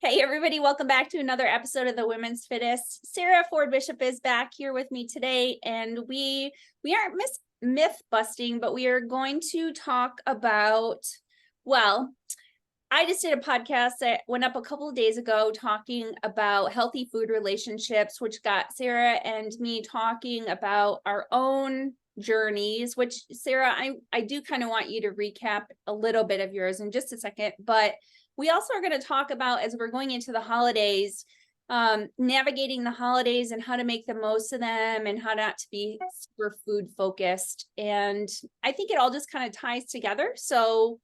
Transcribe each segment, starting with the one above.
Hey everybody, welcome back to another episode of the Women's Fittest. Sarah Ford Bishop is back here with me today, and we aren't myth busting, but we are going to talk about, well, I just did a podcast that went up a couple of days ago talking about healthy food relationships, which got Sarah and me talking about our own journeys, which Sarah, I do kind of want you to recap a little bit of yours in just a second, but we also are going to talk about, as we're going into the holidays, navigating the holidays and how to make the most of them and how not to be super food focused. And I think it all just kind of ties together. So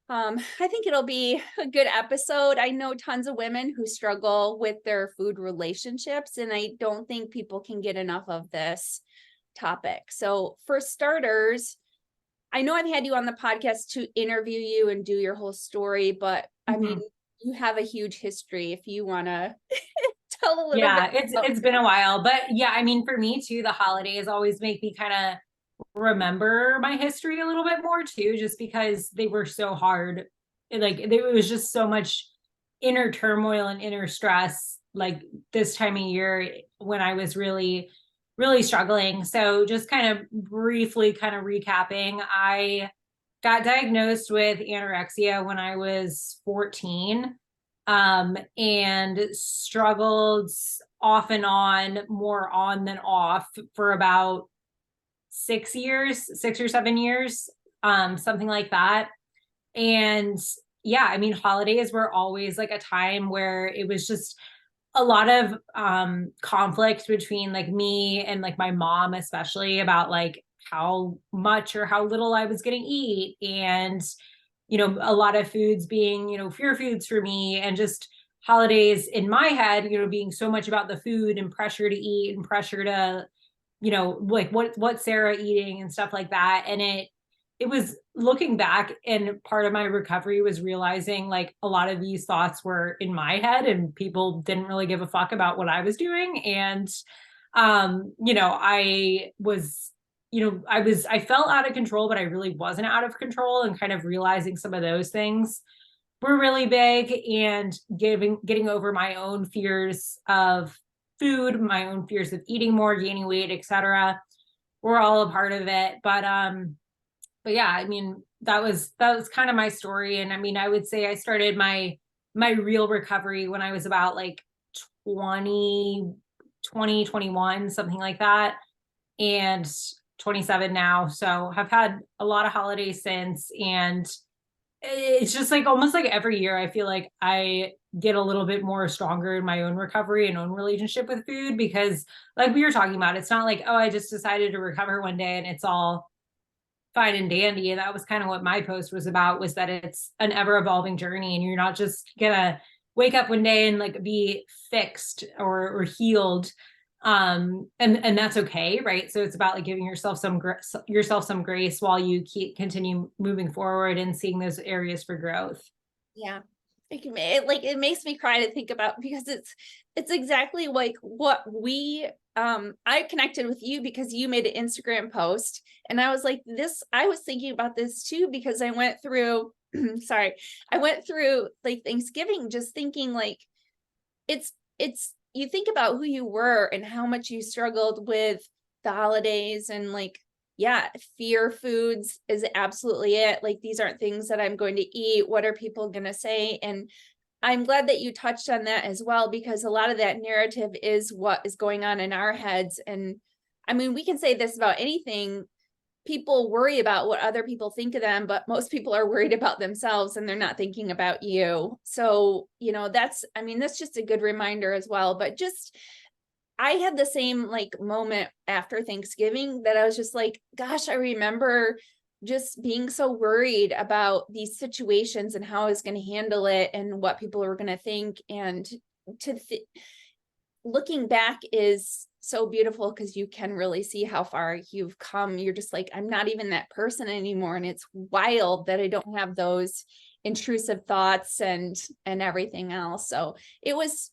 I think it'll be a good episode. I know tons of women who struggle with their food relationships, and I don't think people can get enough of this topic. So for starters, I know I've had you on the podcast to interview you and do your whole story, but I mean, you have a huge history if you want to tell a little bit. It's been a while, but yeah, I mean, for me too, the holidays always make me kind of remember my history a little bit more too, just because they were so hard. It was just so much inner turmoil and inner stress, like this time of year when I was really, really struggling. So just kind of briefly kind of recapping, I got diagnosed with anorexia when I was 14, and struggled off and on, more on than off, for about 6 years, 6 or 7 years, something like that. And yeah, I mean, holidays were always like a time where it was just a lot of conflict between like me and like my mom, especially about like how much or how little I was going to eat. And, a lot of foods being, fear foods for me, and just holidays in my head, being so much about the food and pressure to eat and pressure to, like what Sarah eating and stuff like that. And it was looking back, and part of my recovery was realizing like a lot of these thoughts were in my head and people didn't really give a fuck about what I was doing. And I felt out of control, but I really wasn't out of control, and kind of realizing some of those things were really big, and getting over my own fears of food, my own fears of eating more, gaining weight, etc. We're all a part of it. But yeah, I mean, that was kind of my story. And I mean, I would say I started my real recovery when I was about like 21, something like that. And 27 now. So I've had a lot of holidays since, and it's just like almost like every year I feel like I get a little bit more stronger in my own recovery and own relationship with food, because like we were talking about, it's not like, oh, I just decided to recover one day and it's all fine and dandy. And that was kind of what my post was about, was that it's an ever evolving journey, and you're not just gonna wake up one day and like be fixed or healed. And that's okay, right? So it's about like giving yourself some grace while you continue moving forward and seeing those areas for growth. Yeah. It makes me cry to think about, because it's exactly like what I connected with you because you made an Instagram post, and I was like, I was thinking about this too, because I went through I went through like Thanksgiving just thinking like it's you think about who you were and how much you struggled with the holidays, and like, yeah, fear foods is absolutely it. Like, these aren't things that I'm going to eat. What are people going to say? And I'm glad that you touched on that as well, because a lot of that narrative is what is going on in our heads. And I mean, we can say this about anything. People worry about what other people think of them, but most people are worried about themselves and they're not thinking about you. So, that's just a good reminder as well. But just, I had the same like moment after Thanksgiving that I was just like, gosh, I remember just being so worried about these situations and how I was going to handle it and what people were going to think. And looking back is so beautiful, because you can really see how far you've come. You're just like, I'm not even that person anymore. And it's wild that I don't have those intrusive thoughts and everything else. So it was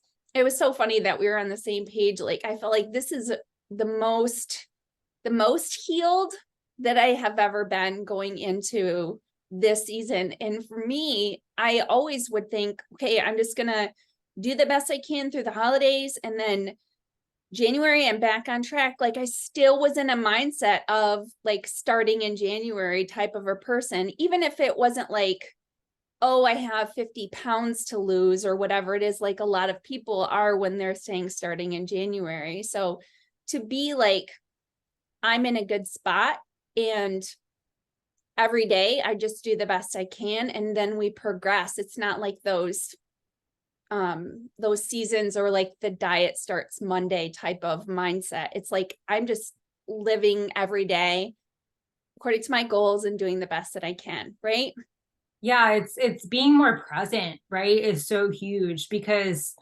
so funny that we were on the same page. Like, I felt like this is the most healed that I have ever been going into this season. And for me, I always would think, okay, I'm just gonna do the best I can through the holidays. And then January, I'm back on track. Like I still was in a mindset of like starting in January type of a person, even if it wasn't like, oh, I have 50 pounds to lose or whatever it is, like a lot of people are when they're saying starting in January. So to be like, I'm in a good spot and every day I just do the best I can and then we progress. It's not like those seasons or like the diet starts Monday type of mindset. It's like I'm just living every day according to my goals and doing the best that I can, right? Yeah, it's being more present, right, is so huge because,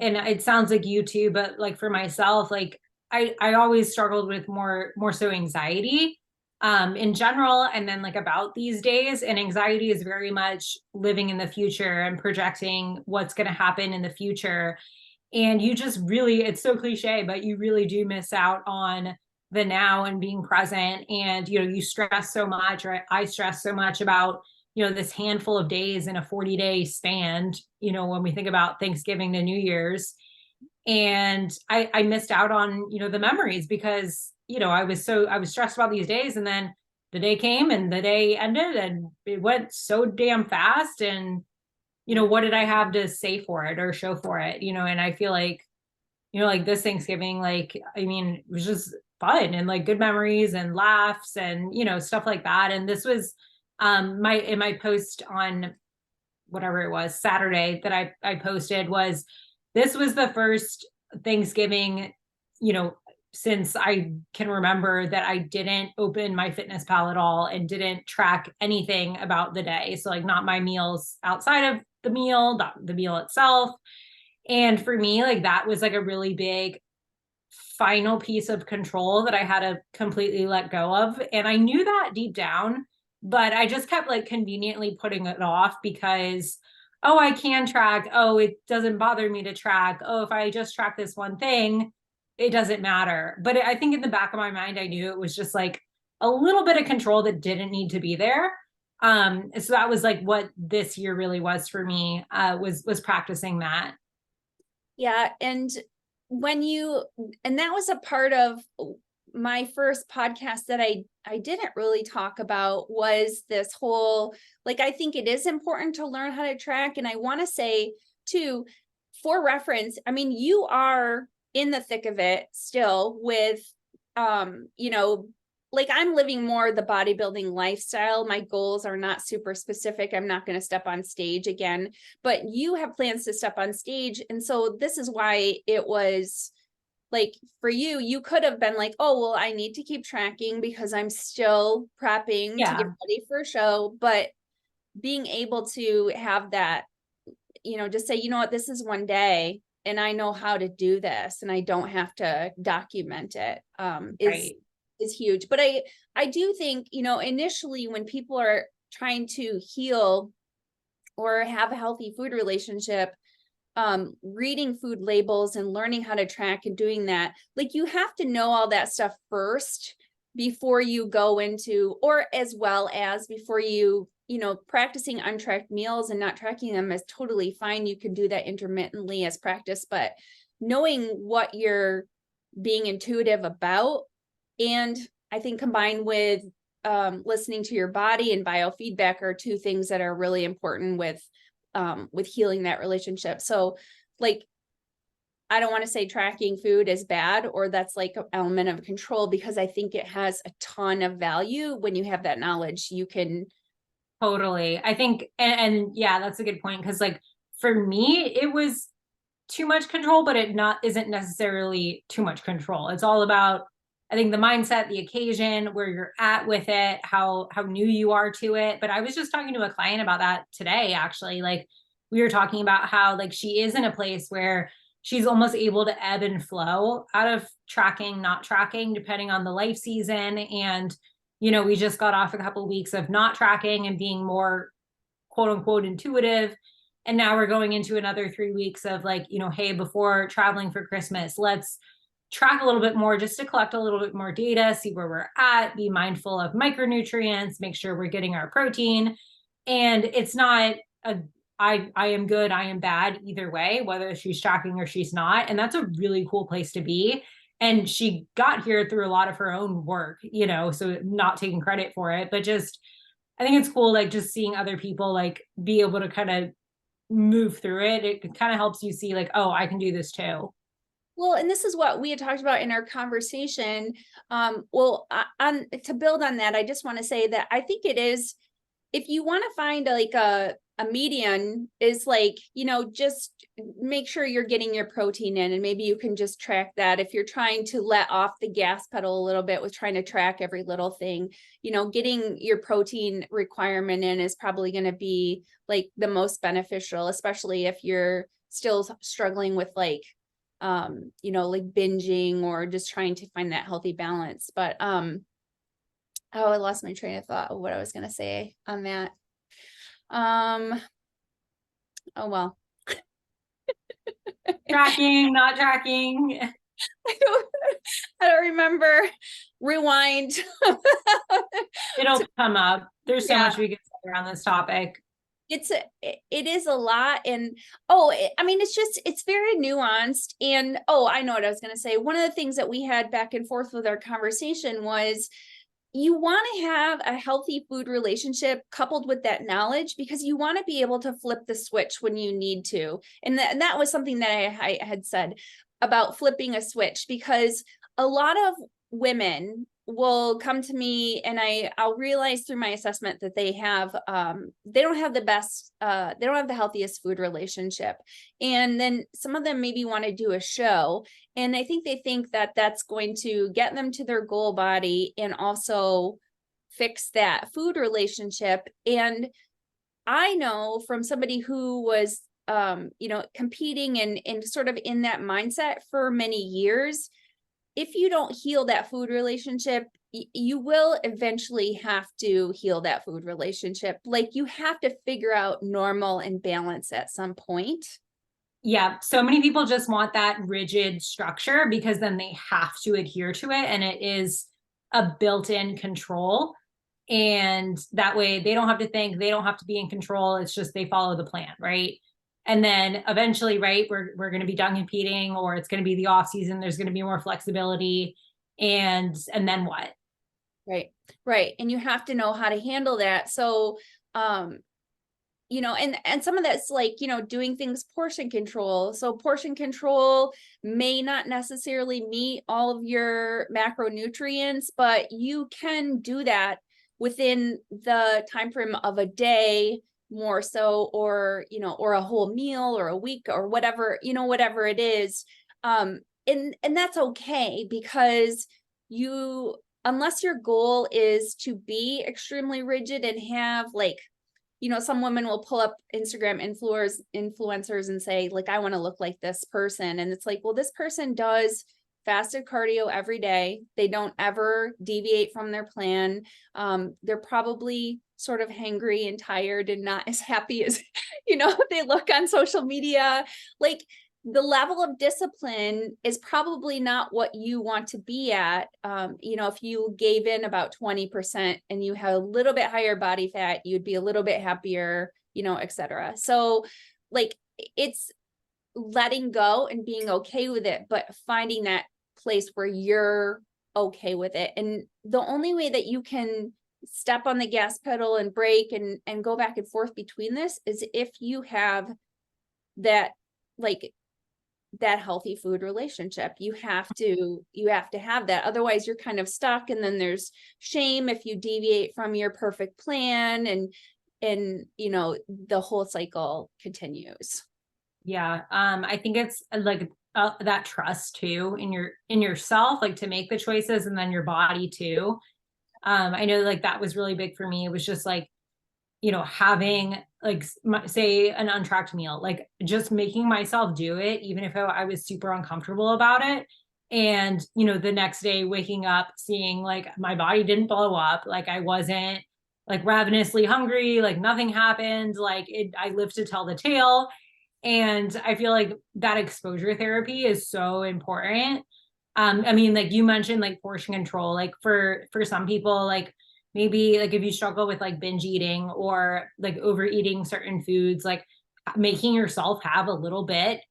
and it sounds like you too, but like for myself, like I always struggled with more so anxiety in general, and then like about these days, and anxiety is very much living in the future and projecting what's going to happen in the future. And you just really, it's so cliche, but you really do miss out on the now and being present. And you stress so much, or I stress so much about this handful of days in a 40-day span, when we think about Thanksgiving to New Year's. And I missed out on the memories because I was stressed about these days, and then the day came and the day ended and it went so damn fast. And what did I have to say for it or show for it? And I feel like like this Thanksgiving, like, I mean, it was just fun and like good memories and laughs and stuff like that. And this was my post on whatever it was, Saturday, that I posted, was this was the first Thanksgiving, since I can remember, that I didn't open my Fitness Pal at all and didn't track anything about the day. So like not my meals outside of the meal, not the meal itself. And for me, like that was like a really big final piece of control that I had to completely let go of. And I knew that deep down, but I just kept like conveniently putting it off because, oh, I can track. Oh, it doesn't bother me to track. Oh, if I just track this one thing, it doesn't matter. But I think in the back of my mind, I knew it was just like a little bit of control that didn't need to be there. So that was like what this year really was for me, was practicing that. Yeah. And that was a part of my first podcast that I didn't really talk about, was this whole, like, I think it is important to learn how to track. And I want to say too, for reference, I mean, you are in the thick of it still with, like I'm living more the bodybuilding lifestyle. My goals are not super specific. I'm not going to step on stage again, but you have plans to step on stage. And so this is why it was like, for you, you could have been like, oh, well, I need to keep tracking because I'm still prepping to get Yeah. ready for a show. But being able to have that, just say, you know what, this is one day and I know how to do this and I don't have to document it, Right. is huge. But I do think, initially when people are trying to heal or have a healthy food relationship, reading food labels and learning how to track and doing that, like you have to know all that stuff first before you go into, or as well as before you, practicing untracked meals and not tracking them is totally fine. You can do that intermittently as practice, but knowing what you're being intuitive about, and I think combined with listening to your body and biofeedback are two things that are really important with healing that relationship. So like, I don't want to say tracking food is bad or that's like an element of control, because I think it has a ton of value when you have that knowledge. You can. Totally. I think, and yeah, that's a good point. Cause like for me, it was too much control, but it not isn't necessarily too much control. It's all about, I think, the mindset, the occasion, where you're at with it, how new you are to it. But I was just talking to a client about that today, actually. Like we were talking about how like she is in a place where she's almost able to ebb and flow out of tracking, not tracking, depending on the life season. And we just got off a couple of weeks of not tracking and being more quote unquote intuitive. And now we're going into another 3 weeks of like, hey, before traveling for Christmas, let's track a little bit more just to collect a little bit more data, see where we're at, be mindful of micronutrients, make sure we're getting our protein. And it's not I am good, I am bad either way, whether she's tracking or she's not. And that's a really cool place to be. And she got here through a lot of her own work, you know, so not taking credit for it, but just, I think it's cool, like just seeing other people like be able to kind of move through it. It kind of helps you see like, oh, I can do this too. Well, and this is what we had talked about in our conversation. On to build on that, I just want to say that I think it is, if you want to find like a median, is like, just make sure you're getting your protein in, and maybe you can just track that. If you're trying to let off the gas pedal a little bit with trying to track every little thing, getting your protein requirement in is probably going to be like the most beneficial, especially if you're still struggling with like like binging or just trying to find that healthy balance. But oh, I lost my train of thought of what I was going to say on that. Oh well. Tracking, not tracking. I don't remember. Rewind. It'll come up. There's so Yeah. much we can say around this topic. It is a lot. And I mean, it's very nuanced. And I know what I was going to say. One of the things that we had back and forth with our conversation was, you want to have a healthy food relationship coupled with that knowledge, because you want to be able to flip the switch when you need to. And that was something that I had said about flipping a switch, because a lot of women will come to me, and I'll realize through my assessment that they don't have the best, they don't have the healthiest food relationship. And then some of them maybe want to do a show, and I think they think that that's going to get them to their goal body and also fix that food relationship. And I know from somebody who was, competing and sort of in that mindset for many years, if you don't heal that food relationship, you will eventually have to heal that food relationship. Like, you have to figure out normal and balance at some point. Yeah, so many people just want that rigid structure because then they have to adhere to it, and it is a built-in control. And that way they don't have to think, they don't have to be in control. It's just they follow the plan, right? And then eventually, right, we're going to be done competing, or it's going to be the off season. There's going to be more flexibility, and then what? Right. And you have to know how to handle that. So, and some of that's like, doing things portion control. So portion control may not necessarily meet all of your macronutrients, but you can do that within the time frame of a day, more so, or a whole meal or a week or whatever, whatever it is. And that's okay, because unless your goal is to be extremely rigid and have like, some women will pull up Instagram influencers and say, like, I want to look like this person. And it's like, well, this person does fasted cardio every day. They don't ever deviate from their plan. They're probably sort of hangry and tired and not as happy as, they look on social media. Like, the level of discipline is probably not what you want to be at. If you gave in about 20% and you have a little bit higher body fat, you'd be a little bit happier, et cetera. So like, it's letting go and being okay with it, but finding that place where you're okay with it. And the only way that you can step on the gas pedal and brake and go back and forth between this is if you have that, like, that healthy food relationship. You have to have that. Otherwise you're kind of stuck. And then there's shame if you deviate from your perfect plan, and the whole cycle continues. Yeah. I think it's like that trust too in yourself, like to make the choices, and then your body too. I know like that was really big for me. It was just like, having like say an untracked meal, like just making myself do it, even if I was super uncomfortable about it. And, the next day waking up, seeing like my body didn't blow up, like I wasn't like ravenously hungry, like nothing happened, like I lived to tell the tale. And I feel like that exposure therapy is so important. I mean, like you mentioned, like portion control, like for some people, like maybe like if you struggle with like binge eating or like overeating certain foods, like making yourself have a little bit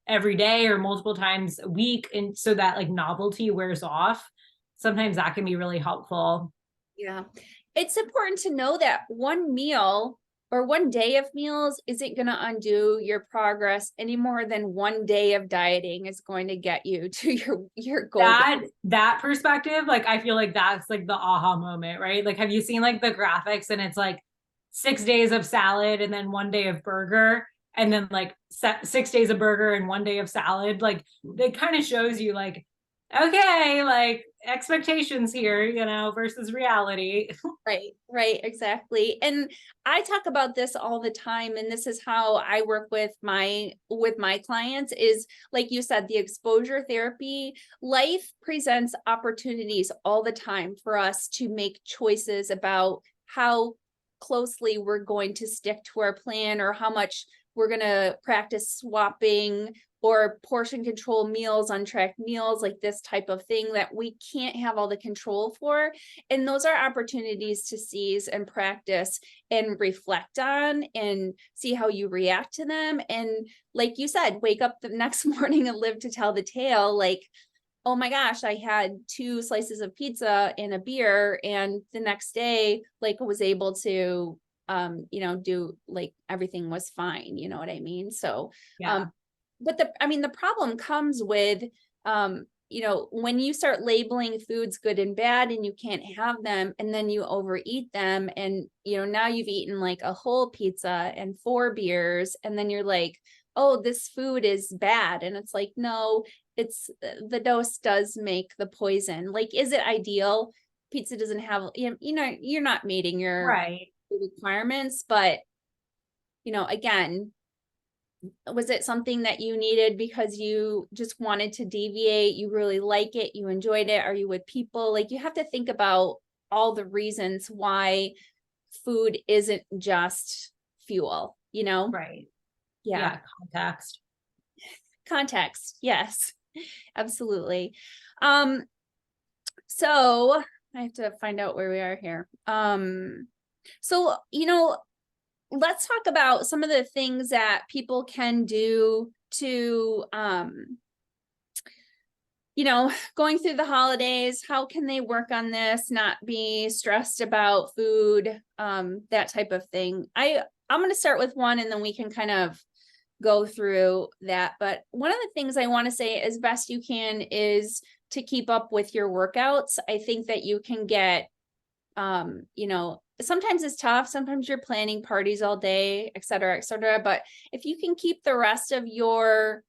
every day or multiple times a week, and so that like novelty wears off, sometimes that can be really helpful. Yeah. It's important to know that one meal or one day of meals isn't going to undo your progress any more than one day of dieting is going to get you to your goal weight. That perspective, like I feel like that's like the aha moment, right? Like have you seen like the graphics and it's like 6 days of salad and then one day of burger, and then like 6 days of burger and one day of salad? Like it kind of shows you like, okay, like expectations here, versus reality. Right, exactly. And I talk about this all the time, and this is how I work with my clients is like you said, the exposure therapy. Life presents opportunities all the time for us to make choices about how closely we're going to stick to our plan or how much we're going to practice swapping or portion control meals, untracked meals, like this type of thing that we can't have all the control for. And those are opportunities to seize and practice and reflect on and see how you react to them. And like you said, wake up the next morning and live to tell the tale. Like, oh my gosh, I had 2 slices of pizza and a beer, and the next day, like, was able to do, like, everything was fine, you know what I mean? So Yeah. but the problem comes with when you start labeling foods good and bad and you can't have them, and then you overeat them, and now you've eaten like a whole pizza and 4 beers, and then you're like, oh, this food is bad. And it's like, no, it's the dose does make the poison. Like, is it ideal? Pizza doesn't have, you're not meeting your Right. requirements, but again, was it something that you needed because you just wanted to deviate? You really like it, you enjoyed it? Are you with people? Like, you have to think about all the reasons why food isn't just fuel, Right. Yeah. Yeah. Context. Context. Yes, absolutely. So I have to find out where we are here. So, let's talk about some of the things that people can do to going through the holidays. How can they work on this, not be stressed about food, that type of thing? I'm going to start with one, and then we can kind of go through that. But one of the things I want to say as best you can is to keep up with your workouts. I think that you can get sometimes it's tough. Sometimes you're planning parties all day, et cetera, et cetera. But if you can keep the rest of your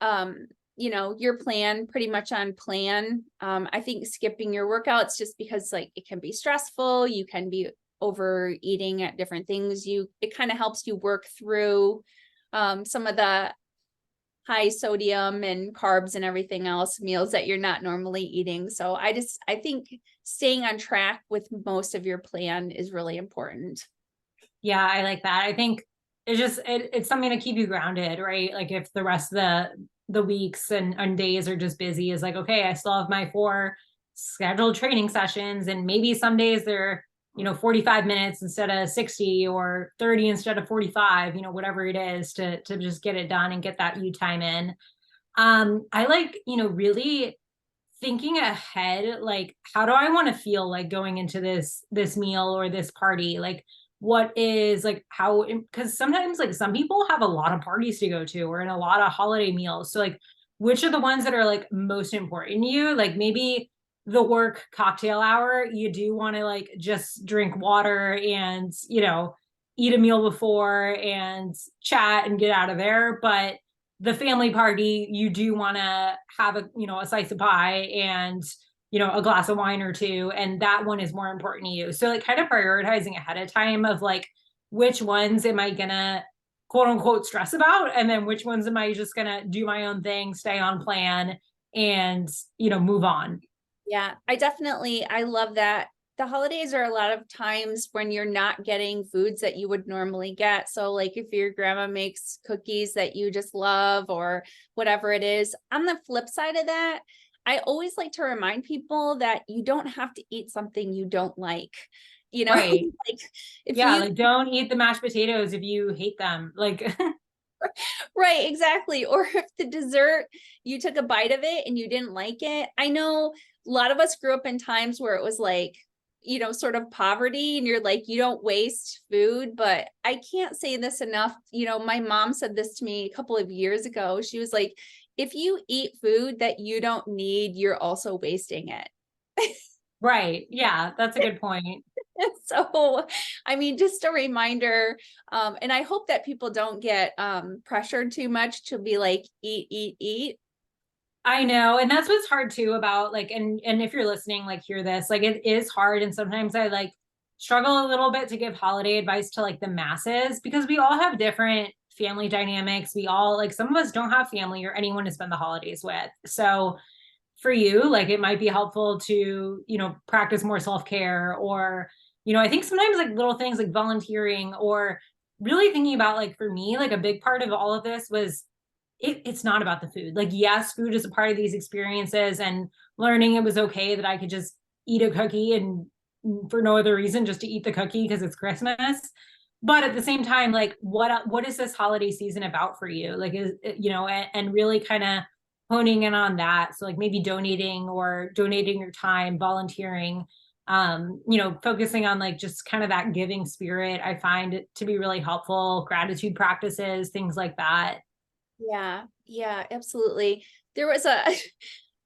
your plan pretty much on plan, I think skipping your workouts just because like it can be stressful, you can be overeating at different things, it kind of helps you work through some of the high sodium and carbs and everything else meals that you're not normally eating. So I think staying on track with most of your plan is really important. Yeah, I like that. I think it's something to keep you grounded, right? Like if the rest of the weeks and days are just busy, is like, okay, I still have my 4 scheduled training sessions, and maybe some days they're 45 minutes instead of 60, or 30 instead of 45, whatever it is, to just get it done and get that you time in. I like, really thinking ahead, like how do I want to feel like going into this meal or this party? Like what is like how, because sometimes like some people have a lot of parties to go to or in a lot of holiday meals. So like which are the ones that are like most important to you? Like maybe the work cocktail hour, you do want to like just drink water and eat a meal before and chat and get out of there. But the family party, you do want to have a slice of pie and a glass of wine or two, and that one is more important to you. So like kind of prioritizing ahead of time of like which ones am I gonna quote unquote stress about, and then which ones am I just gonna do my own thing, stay on plan, and move on. Yeah, I love that. The holidays are a lot of times when you're not getting foods that you would normally get. So like if your grandma makes cookies that you just love or whatever it is. On the flip side of that, I always like to remind people that you don't have to eat something you don't like. you know, Right. like if Yeah, you, like don't eat the mashed potatoes if you hate them. Like right, exactly. Or if the dessert, you took a bite of it and you didn't like it. I know a lot of us grew up in times where it was like, sort of poverty and you're like, you don't waste food. But I can't say this enough. My mom said this to me a couple of years ago. She was like, if you eat food that you don't need, you're also wasting it. right. Yeah, that's a good point. So, I mean, just a reminder, and I hope that people don't get pressured too much to be like, eat, eat, eat. I know. And that's what's hard too about like, and if you're listening, like hear this, like it is hard. And sometimes I like struggle a little bit to give holiday advice to like the masses because we all have different family dynamics. We all like some of us don't have family or anyone to spend the holidays with. So for you, like it might be helpful to, practice more self-care or, I think sometimes like little things like volunteering or really thinking about like for me, like a big part of all of this was it's not about the food. Like, yes, food is a part of these experiences and learning it was okay that I could just eat a cookie and for no other reason, just to eat the cookie because it's Christmas. But at the same time, like what is this holiday season about for you? Like, and really kind of honing in on that. So like maybe donating your time, volunteering, focusing on like just kind of that giving spirit. I find it to be really helpful. Gratitude practices, things like that. Yeah, yeah, absolutely. There was a,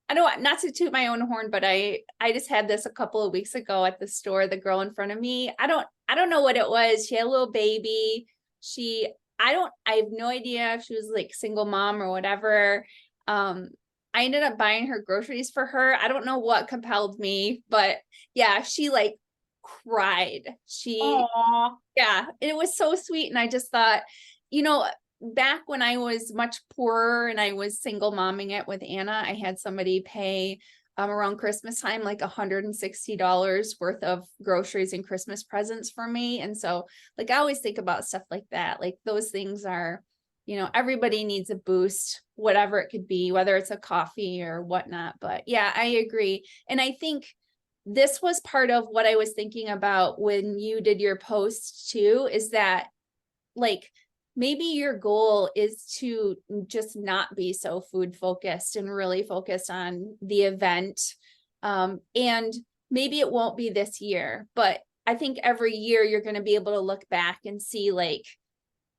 I don't want not to toot my own horn, but I just had this a couple of weeks ago at the store. The girl in front of me, I don't know what it was. She had a little baby. She, I have no idea if she was like single mom or whatever. Um, I ended up buying her groceries for her. I don't know what compelled me, but yeah, she like cried. Aww. Yeah, it was so sweet. And I just thought, you know, back when I was much poorer and I was single momming it with Anna, I had somebody pay around Christmas time like $160 worth of groceries and Christmas presents for me. And so like I always think about stuff like that. Like those things are, everybody needs a boost, whatever it could be, whether it's a coffee or whatnot. But yeah, I agree. And I think this was part of what I was thinking about when you did your post too, is that like maybe your goal is to just not be so food focused and really focused on the event. And maybe it won't be this year, but I think every year you're going to be able to look back and see like,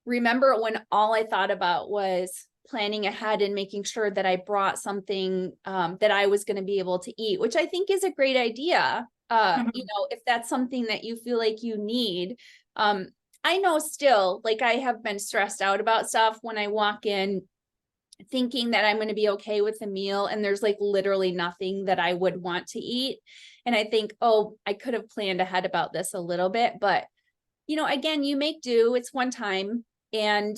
remember when all I thought about was planning ahead and making sure that I brought something that I was going to be able to eat, which I think is a great idea. Mhm. If that's something that you feel like you need. I know still, like I have been stressed out about stuff when I walk in thinking that I'm going to be okay with the meal and there's like literally nothing that I would want to eat. And I think, oh, I could have planned ahead about this a little bit, but again, you make do, it's one time. And,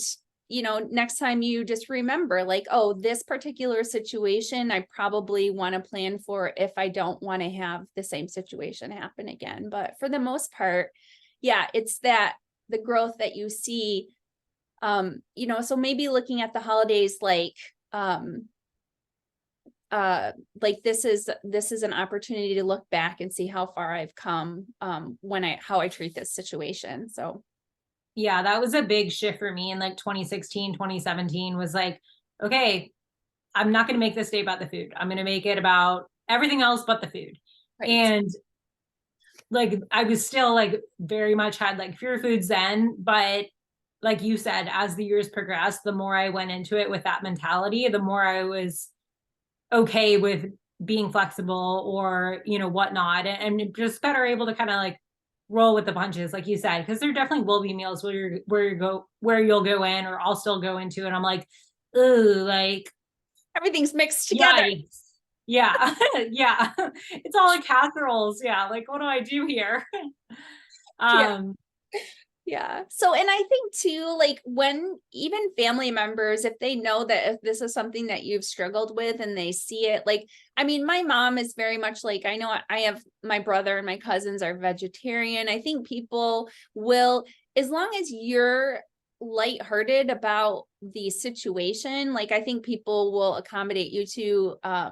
next time you just remember like, oh, this particular situation, I probably want to plan for if I don't want to have the same situation happen again. But for the most part, yeah, it's that the growth that you see, so maybe looking at the holidays um, like this is an opportunity to look back and see how far I've come how I treat this situation. So Yeah, that was a big shift for me in like 2016, 2017 was like, okay, I'm not going to make this day about the food. I'm going to make it about everything else but the food. right. And like I was still like very much had like fear foods then, but like you said, as the years progressed, the more I went into it with that mentality, the more I was okay with being flexible or whatnot, and just better able to kind of like roll with the punches like you said, because there definitely will be meals where you'll go in or I'll still go into and I'm like, ooh, like Everything's mixed together. yikes. Yeah. Yeah, it's all like casseroles. Yeah, like what do I do here? Yeah. um Yeah. So, and I think too, like when even family members, if they know that if this is something that you've struggled with and they see it, like, I mean, my mom is very much like, I know I have my brother and my cousins are vegetarian. I think people will, as long as you're lighthearted about the situation, like I think people will accommodate you to a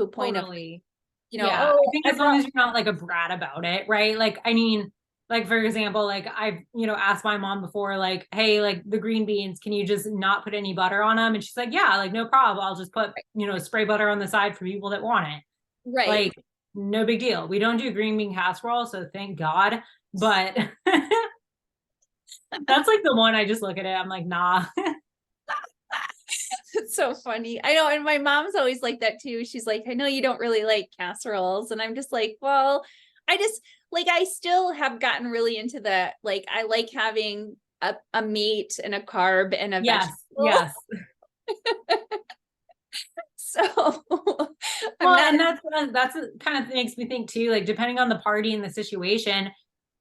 point of, Totally. Yeah, oh, I think I as long brought, as you're not like a brat about it, right? Like I mean, like, for example, like I've, asked my mom before, like, hey, like the green beans, can you just not put any butter on them? And she's like, yeah, like no problem. I'll just put, spray butter on the side for people that want it. Right. Like, no big deal. We don't do green bean casserole, so thank God. But that's like the one I just look at it. I'm like, nah. It's so funny. I know. And my mom's always like that too. She's like, I know you don't really like casseroles. And I'm just like, well, I just like, I still have gotten really into the, like, I like having a meat and a carb and a Yes, vegetable. yes. So I'm Well, not, and that's kind of makes me think too, like depending on the party and the situation,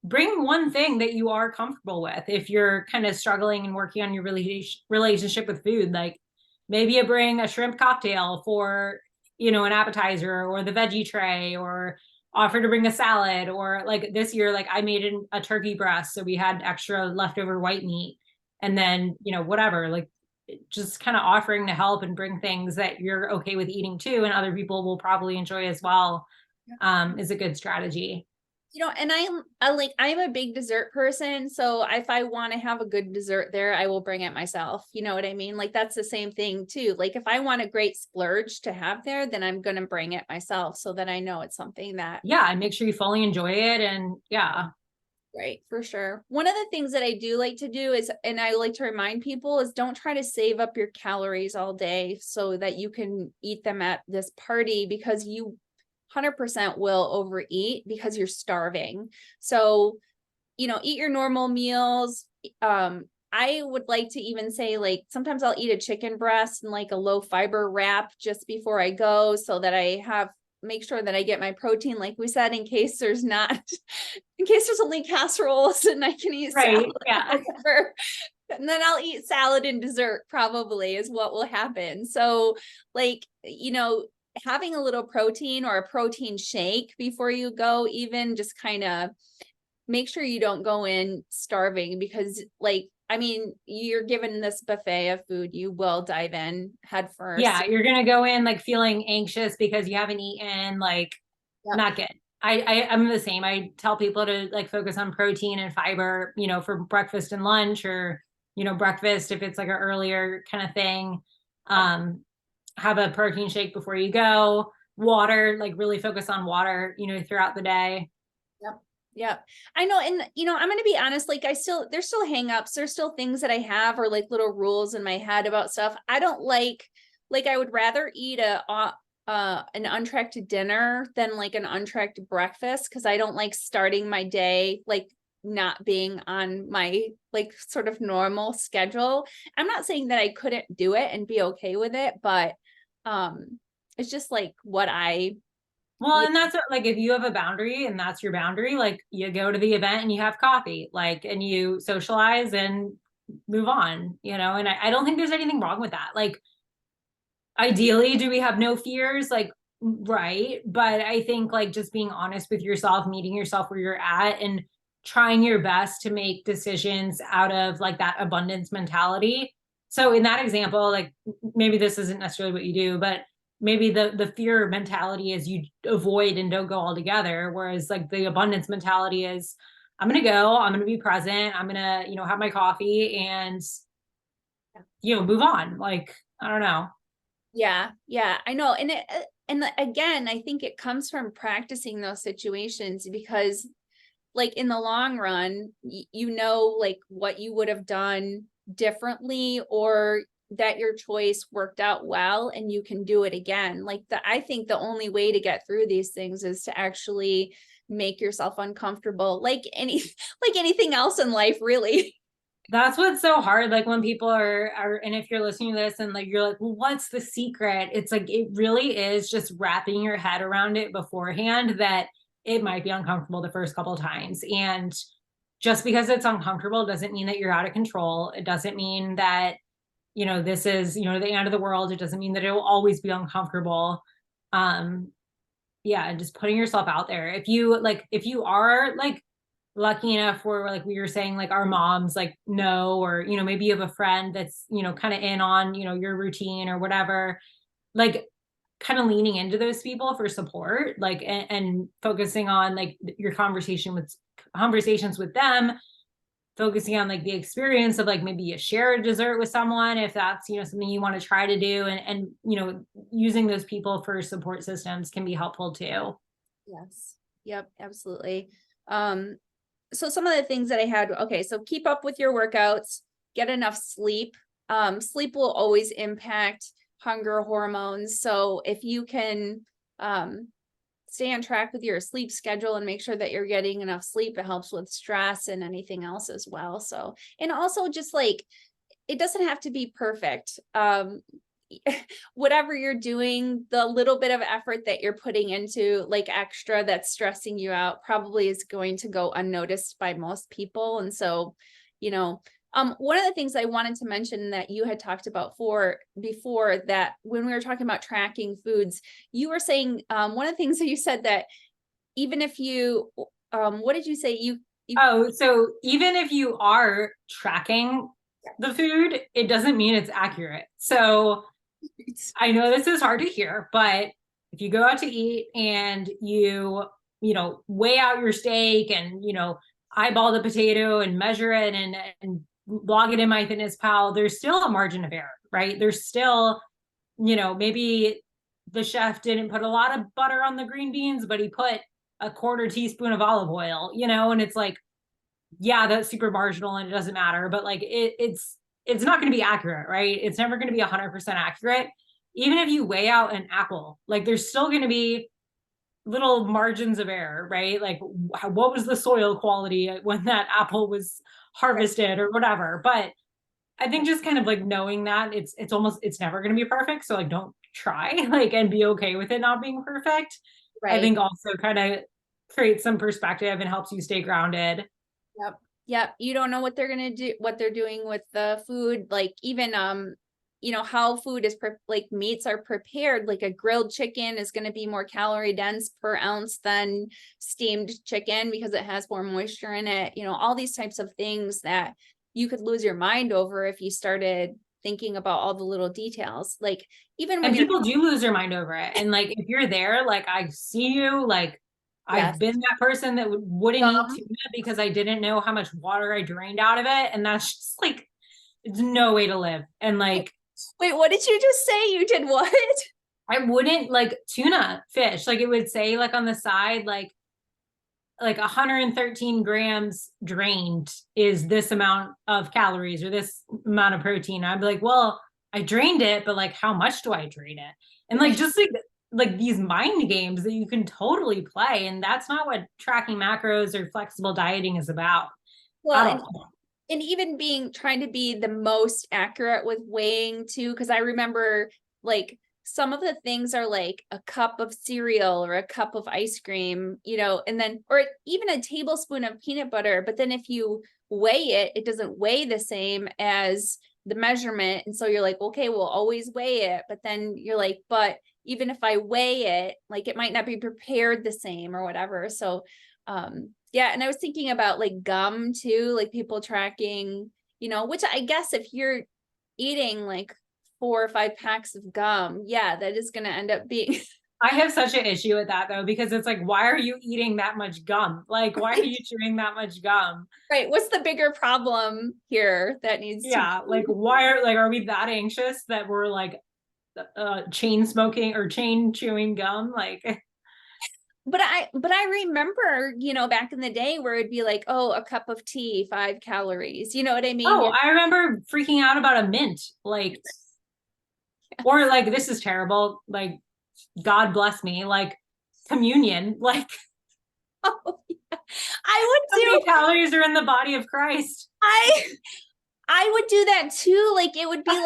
bring one thing that you are comfortable with. If you're kind of struggling and working on your relationship with food, like maybe you bring a shrimp cocktail for, an appetizer, or the veggie tray, or offer to bring a salad, or like this year, like I made a turkey breast, so we had extra leftover white meat, and then, whatever, like just kind of offering to help and bring things that you're okay with eating too, and other people will probably enjoy as well, is a good strategy. and I'm a big dessert person. So if I want to have a good dessert there, I will bring it myself. You know what I mean? Like that's the same thing too. Like if I want a great splurge to have there, then I'm going to bring it myself so that I know it's something that. Yeah, and make sure you fully enjoy it. And yeah. Right, for sure. One of the things that I do like to do is, and I like to remind people, is don't try to save up your calories all day so that you can eat them at this party, because you 100% will overeat because you're starving. So, eat your normal meals. I would like to even say, like, sometimes I'll eat a chicken breast and like a low fiber wrap just before I go so that I have make sure that I get my protein, like we said, in case there's not, in case there's only casseroles and I can eat salad Right. Yeah. or whatever. And then I'll eat salad and dessert, probably, is what will happen. So, like, having a little protein or a protein shake before you go, even just kind of make sure you don't go in starving, because, like, I mean, you're given this buffet of food, you will dive in head Yeah. first. You're going to go in like feeling anxious because you haven't eaten, like Yep. not good. I'm the same. I tell people to like focus on protein and fiber, for breakfast and lunch, or, breakfast, if it's like an earlier kind of thing. Yep. Um, have a protein shake before you go. Water, like really focus on water, throughout the day. Yep. Yep. I know. And, I'm going to be honest, like, there's still hangups. There's still things that I have, or like little rules in my head about stuff. I don't like, I would rather eat an untracked dinner than like an untracked breakfast. Cause I don't like starting my day, like, not being on my like sort of normal schedule. I'm not saying that I couldn't do it and be okay with it, but, it's just like what Well, and that's like if you have a boundary and that's your boundary, like you go to the event and you have coffee, like, and you socialize and move on, and I don't think there's anything wrong with that. Like, ideally, do we have no fears? Like, right. But I think like just being honest with yourself, meeting yourself where you're at, and trying your best to make decisions out of like that abundance mentality. So in that example, like maybe this isn't necessarily what you do, but maybe the fear mentality is you avoid and don't go altogether. Whereas like the abundance mentality is, I'm gonna go, I'm gonna be present, I'm gonna, have my coffee and move on. Like, I don't know. Yeah, yeah, I know. And again, I think it comes from practicing those situations, because like in the long run, like what you would have done differently, or that your choice worked out well and you can do it again. Like I think the only way to get through these things is to actually make yourself uncomfortable, like like anything else in life, really. That's what's so hard. Like when people are, and if you're listening to this and like you're like, well, what's the secret? It's like it really is just wrapping your head around it beforehand, that it might be uncomfortable the first couple of times. And just because it's uncomfortable doesn't mean that you're out of control. It doesn't mean that, this is, the end of the world. It doesn't mean that it will always be uncomfortable. Um, yeah, and just putting yourself out there. If you are like lucky enough where like we were saying, like our moms like know, or maybe you have a friend that's kind of in on your routine or whatever, like kind of leaning into those people for support, like, and focusing on like your conversation with conversations with them, focusing on like the experience of like maybe you share a dessert with someone if that's, you know, something you want to try to do, and you know, using those people for support systems can be helpful too. Yes. Yep, absolutely. So some of the things that I had, okay, so keep up with your workouts, get enough sleep. Sleep will always impact hunger hormones. So if you can stay on track with your sleep schedule and make sure that you're getting enough sleep, it helps with stress and anything else as well. So, and also just like, it doesn't have to be perfect. Whatever you're doing, the little bit of effort that you're putting into like extra that's stressing you out probably is going to go unnoticed by most people. And so, you know, one of the things I wanted to mention that you had talked about before that when we were talking about tracking foods, you were saying one of the things that you said that even if you, what did you say? Oh, so even if you are tracking the food, it doesn't mean it's accurate. So I know this is hard to hear, but if you go out to eat and you know, weigh out your steak and, you know, eyeball the potato and measure it and log it in MyFitnessPal, there's still a margin of error, right? There's still, you know, maybe the chef didn't put a lot of butter on the green beans, but he put a quarter teaspoon of olive oil, you know, and it's like, yeah, that's super marginal and it doesn't matter, but like it's not going to be accurate, right? It's never going to be 100% accurate. Even if you weigh out an apple, like there's still going to be little margins of error, right? Like what was the soil quality when that apple was harvested or whatever. But I think just kind of like knowing that it's never going to be perfect. So like don't try like and be okay with it not being perfect. I right. think also kind of creates some perspective and helps you stay grounded. Yep. Yep. You don't know what they're going to do, what they're doing with the food. Like even, you know, how food is like meats are prepared. Like a grilled chicken is going to be more calorie dense per ounce than steamed chicken because it has more moisture in it. You know, all these types of things that you could lose your mind over if you started thinking about all the little details. Like even when And you're, people do lose their mind over it. And like if you're there, like I see you, like I've yes, been that person that wouldn't eat gum. tuna because I didn't know how much water I drained out of it. And that's just like it's no way to live. And like Wait, what did you just say? You did what? I wouldn't like tuna fish. Like it would say like on the side, like 113 grams drained is this amount of calories or this amount of protein. I'd be like, well, I drained it, but like how much do I drain it? And like just like these mind games that you can totally play. And that's not what tracking macros or flexible dieting is about at Well, all. and even being trying to be the most accurate with weighing too, because I remember like some of the things are like a cup of cereal or a cup of ice cream, you know, and then or even a tablespoon of peanut butter, but then if you weigh it, it doesn't weigh the same as the measurement. And so you're like, okay, we'll always weigh it, but then you're like, but even if I weigh it, like it might not be prepared the same or whatever. So yeah, and I was thinking about like gum too, like people tracking, you know, which I guess if you're eating like 4 or 5 packs of gum, yeah, that is going to end up being I have such an issue with that though, because it's like, why are you eating that much gum? Like, why are you chewing that much gum? right. What's the bigger problem here that needs to Yeah, like be? why are we that anxious that we're like chain smoking or chain chewing gum? Like, But I remember, you know, back in the day where it'd be like, oh, a cup of tea, 5 calories. You know what I mean? oh, I remember freaking out about a mint, like, or like this is terrible, like God bless me, like communion, like Oh, yeah. I would how many do calories are in the body of Christ? I I would do that too. Like it would be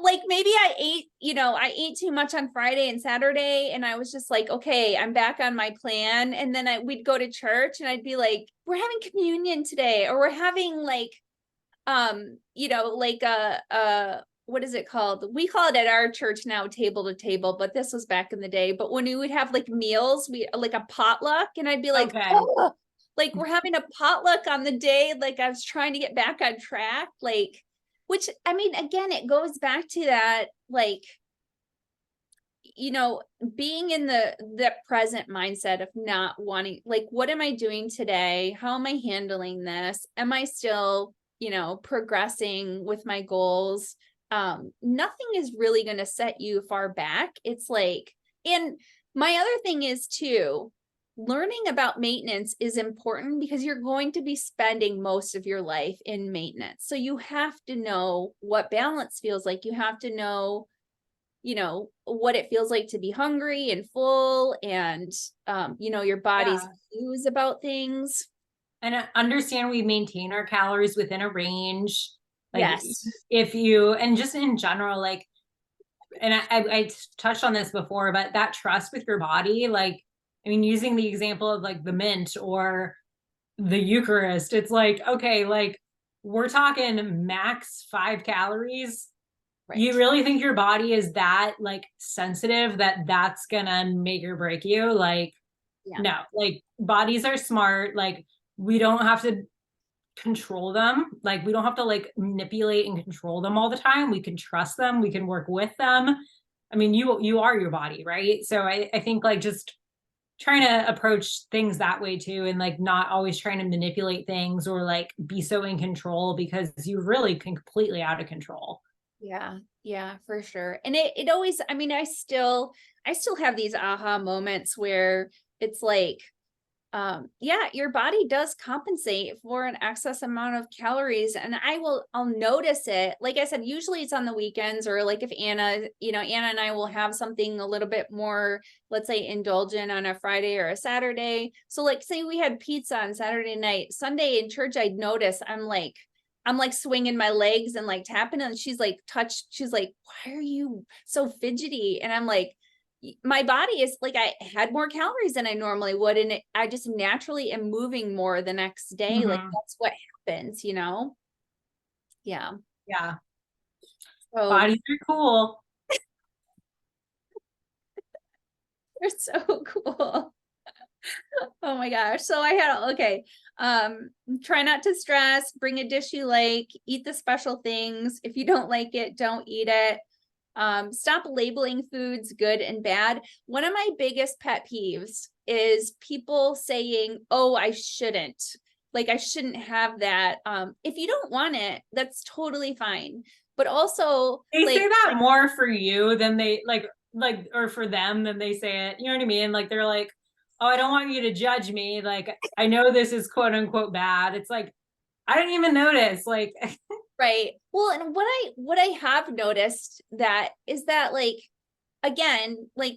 like maybe I ate, you know, I ate too much on Friday and Saturday and I was just like, okay, I'm back on my plan. And then we'd go to church and I'd be like, we're having communion today, or we're having like you know, like what is it called? We call it at our church now table to table, but this was back in the day. But when we would have like meals, we like a potluck, and I'd be like, Okay. oh, like we're having a potluck on the day. Like I was trying to get back on track. Like, which I mean, again, it goes back to that, like you know, being in the present mindset of not wanting, like, what am I doing today? How am I handling this? Am I still, you know, progressing with my goals? Nothing is really going to set you far back. It's like, and my other thing is too, learning about maintenance is important because you're going to be spending most of your life in maintenance. So you have to know what balance feels like. You have to know, you know, what it feels like to be hungry and full, and you know, your body's Yeah. cues about things. And understand we maintain our calories within a range. Like Yes. if you, and just in general, like, and I touched on this before, but that trust with your body, like, I mean, using the example of like the mint or the Eucharist, it's like, okay, like we're talking max 5 calories. You Right. really think your body is that like sensitive that that's gonna make or break you? Like, Yeah. no, like bodies are smart. Like we don't have to control them. Like we don't have to like manipulate and control them all the time. We can trust them. We can work with them. I mean, you are your body, right? So I think like just trying to approach things that way too, and like not always trying to manipulate things or like be so in control because you really can completely out of control. Yeah, yeah, for sure. And it always, I mean, I still have these aha moments where it's like, yeah, your body does compensate for an excess amount of calories, and I'll notice it. Like I said, usually it's on the weekends, or like if Anna, you know, Anna and I will have something a little bit more, let's say, indulgent on a Friday or a Saturday. So like say we had pizza on Saturday night, Sunday in church, I'd notice I'm like swinging my legs and like tapping, and she's like, why are you so fidgety? And I'm like, my body is like, I had more calories than I normally would, and I just naturally am moving more the next day. Like Mm-hmm. that's what happens, you know? Yeah. Yeah. So Bodies are cool. they're so cool. Oh my gosh. So I had, okay. Try not to stress, bring a dish you like, eat the special things. If you don't like it, don't eat it. Stop labeling foods good and bad. One of my biggest pet peeves is people saying, oh, I shouldn't. Like I shouldn't have that. If you don't want it, that's totally fine. But also, They like, say that more for you than they like or for them than they say it. You know what I mean? Like they're like, "Oh, I don't want you to judge me. Like I know this is quote unquote bad." It's like I didn't even notice. Like right. Well, and what I have noticed that is that, like, again, like,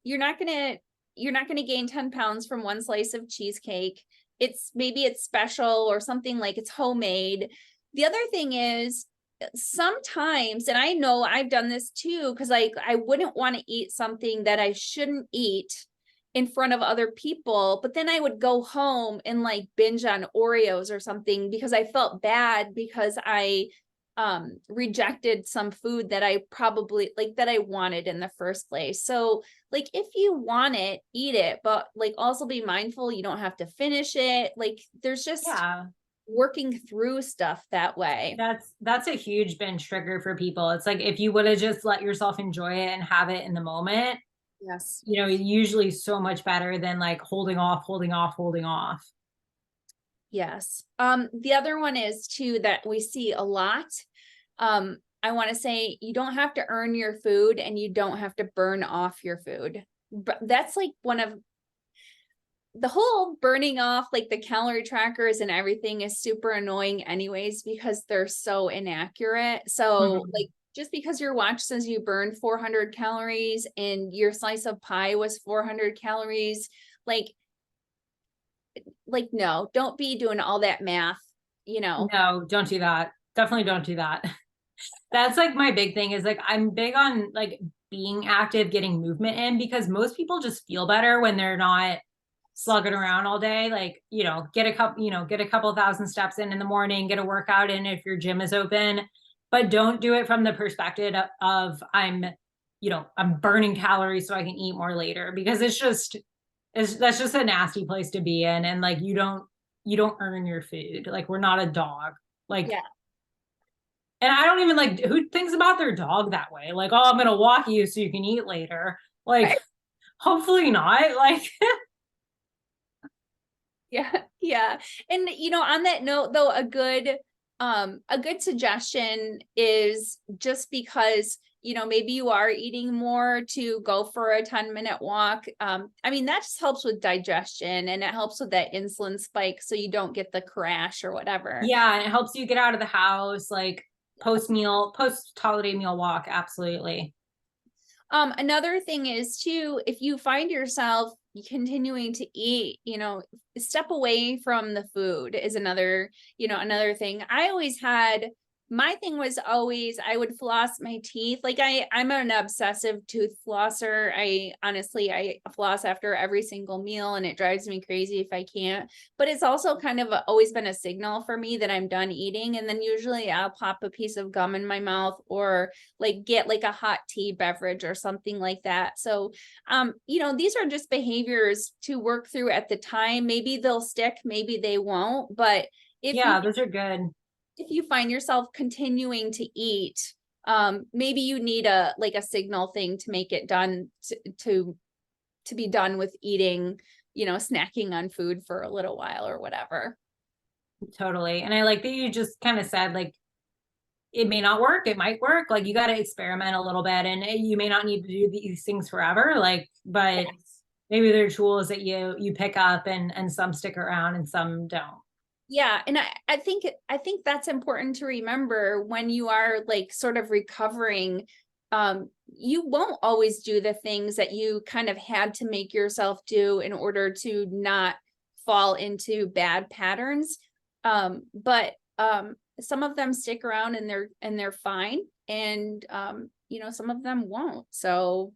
you're not gonna you're not gonna gain 10 pounds from one slice of cheesecake. It's maybe it's special or something, like it's homemade. The other thing is, sometimes, and I know I've done this too, because like I wouldn't want to eat something that I shouldn't eat in front of other people, but then I would go home and like binge on Oreos or something because I felt bad because I rejected some food that I probably like that I wanted in the first place. So like if you want it, eat it, but like also be mindful you don't have to finish it. Like there's just yeah, working through stuff that way. that's a huge binge trigger for people. It's like if you would have just let yourself enjoy it and have it in the moment, Yes. you know, usually so much better than like holding off, holding off, holding off. Yes. The other one is too that we see a lot. I want to say you don't have to earn your food and you don't have to burn off your food. But that's like one of the whole burning off, like the calorie trackers and everything, is super annoying anyways because they're so inaccurate. So Mhm. like just because your watch says you burned 400 calories and your slice of pie was 400 calories, like no, don't be doing all that math, you know. No, don't do that. Definitely don't do that. That's like my big thing is like I'm big on like being active, getting movement in because most people just feel better when they're not slugging around all day. Like, you know, get a couple thousand steps in the morning, get a workout in if your gym is open, but don't do it from the perspective of I'm burning calories so I can eat more later because that's just a nasty place to be in. And like, you don't earn your food. Like we're not a dog. Like, Yeah. and I don't even like who thinks about their dog that way. Like, oh, I'm gonna walk you so you can eat later. Like, hopefully not. Like, Yeah, yeah. And on that note though, a good suggestion is just because maybe you are eating more to go for a 10-minute walk. I mean, that just helps with digestion and it helps with that insulin spike so you don't get the crash or whatever. yeah, and it helps you get out of the house, like post holiday meal walk. Absolutely. Another thing is too, if you find yourself continuing to eat, step away from the food is another thing. My thing was always I would floss my teeth. Like I'm an obsessive tooth flosser. I floss after every single meal and it drives me crazy if I can't. But it's also kind of always been a signal for me that I'm done eating. And then usually I'll pop a piece of gum in my mouth or like get like a hot tea beverage or something like that. So these are just behaviors to work through at the time. Maybe they'll stick, maybe they won't, but Yeah, those are good. if you find yourself continuing to eat, maybe you need a signal thing to make it done to be done with eating, snacking on food for a little while or whatever. Totally. And I like that you just kind of said, like, it may not work, it might work. Like, you got to experiment a little bit, and you may not need to do these things forever. Like, but maybe there are tools that you pick up, and some stick around and some don't. Yeah, and I think that's important to remember when you are like sort of recovering. You won't always do the things that you kind of had to make yourself do in order to not fall into bad patterns. But some of them stick around and they're fine, and some of them won't. So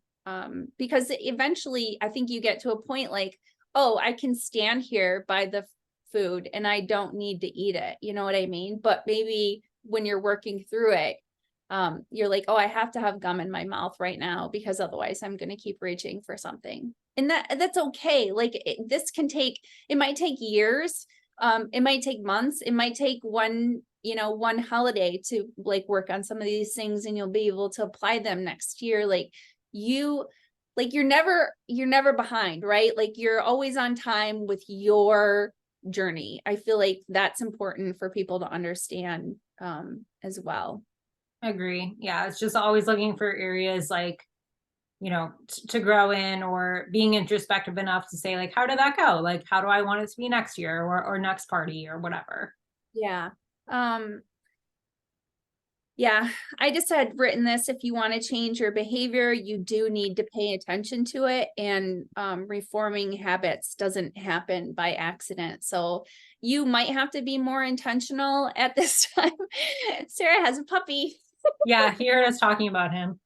because eventually I think you get to a point like, oh, I can stand here by the food and I don't need to eat it. You know what I mean? But maybe when you're working through it, you're like, oh, I have to have gum in my mouth right now because otherwise I'm going to keep reaching for something. And that's okay. Like it might take years. It might take months. It might take one holiday to like work on some of these things and you'll be able to apply them next year. You're never behind, right? Like you're always on time with your journey. I feel like that's important for people to understand as well. I agree. Yeah, it's just always looking for areas like, to grow in, or being introspective enough to say, like, how did that go? Like, how do I want it to be next year, or next party, or whatever. Yeah. Um, yeah, I just had written this. If you want to change your behavior, you do need to pay attention to it. And reforming habits doesn't happen by accident. So you might have to be more intentional at this time. Sarah has a puppy. Yeah, he heard us talking about him.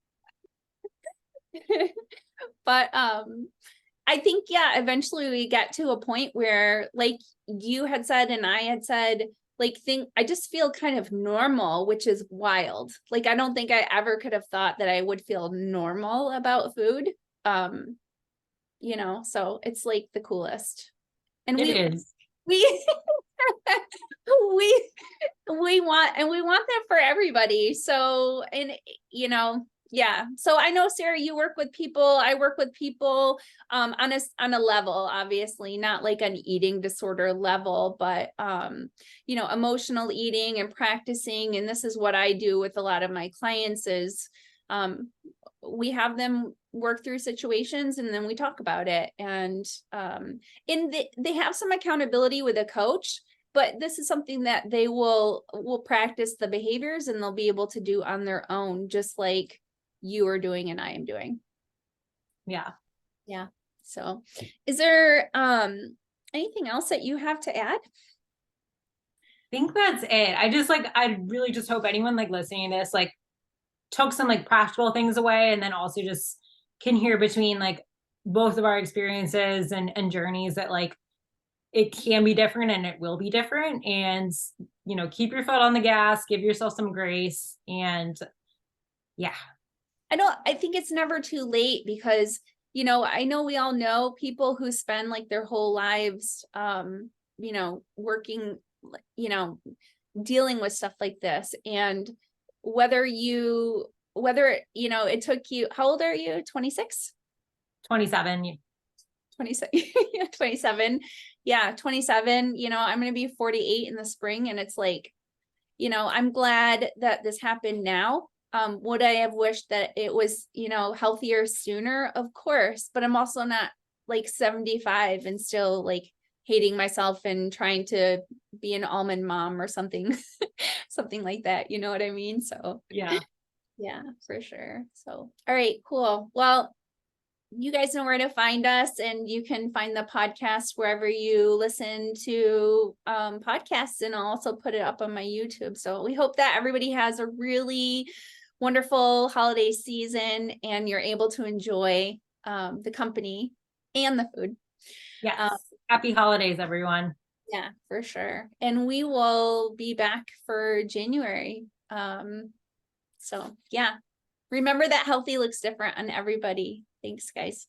But I think, yeah, eventually we get to a point where, like you had said, and I had said, I just feel kind of normal, which is wild. Like, I don't think I ever could have thought that I would feel normal about food. So it's like the coolest. And It is. we, we, we want that for everybody. So, and, yeah. So I know, Sarah, you work with people. I work with people on a level, obviously, not like an eating disorder level, but emotional eating and practicing. And this is what I do with a lot of my clients is we have them work through situations and then we talk about it. And they have some accountability with a coach, but this is something that they will practice the behaviors and they'll be able to do on their own, just like you are doing and I am doing. Yeah. Yeah. So is there anything else that you have to add? I think that's it. I really just hope anyone like listening to this, like, took some like practical things away, and then also just can hear between like both of our experiences and journeys that like it can be different and it will be different. And, keep your foot on the gas, give yourself some grace. And yeah. I think it's never too late because, I know we all know people who spend like their whole lives, working, dealing with stuff like this. And whether it took you, how old are you? 26? 27. 27. 27. Yeah, 27. You know, I'm going to be 48 in the spring. And it's like, you know, I'm glad that this happened now. Would I have wished that it was, you know, healthier sooner? Of course, but I'm also not like 75 and still like hating myself and trying to be an almond mom or something, something like that. You know what I mean? So Yeah. yeah, for sure. So, all right, cool. Well, you guys know where to find us, and you can find the podcast wherever you listen to podcasts, and I'll also put it up on my YouTube. So we hope that everybody has a really wonderful holiday season and you're able to enjoy the company and the food. Yes. Happy holidays, everyone. Yeah, for sure. And we will be back for January. So yeah, remember that healthy looks different on everybody. Thanks, guys.